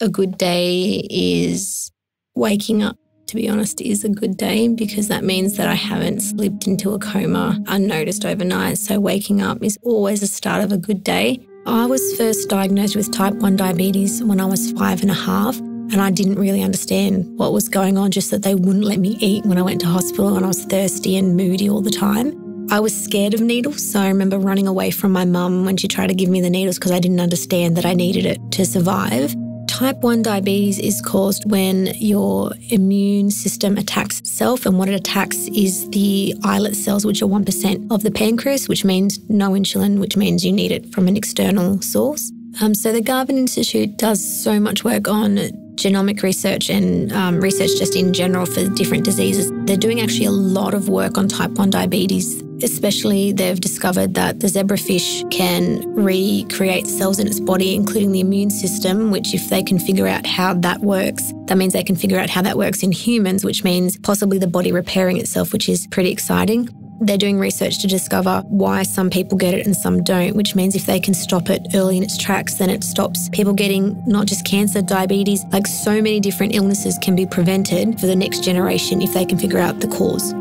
a good day is waking up, to be honest, is a good day because that means that I haven't slipped into a coma unnoticed overnight. So waking up is always the start of a good day. I was first diagnosed with type 1 diabetes when I was 5.5, and I didn't really understand what was going on, just that they wouldn't let me eat when I went to hospital and I was thirsty and moody all the time. I was scared of needles, so I remember running away from my mum when she tried to give me the needles because I didn't understand that I needed it to survive. Type 1 diabetes is caused when your immune system attacks itself, and what it attacks is the islet cells, which are 1% of the pancreas, which means no insulin, which means you need it from an external source. So the Garvan Institute does so much work on genomic research and research just in general for different diseases. They're doing actually a lot of work on type 1 diabetes. Especially, they've discovered that the zebrafish can recreate cells in its body, including the immune system, which if they can figure out how that works, that means they can figure out how that works in humans, which means possibly the body repairing itself, which is pretty exciting. They're doing research to discover why some people get it and some don't, which means if they can stop it early in its tracks, then it stops people getting not just cancer, diabetes, like so many different illnesses can be prevented for the next generation if they can figure out the cause.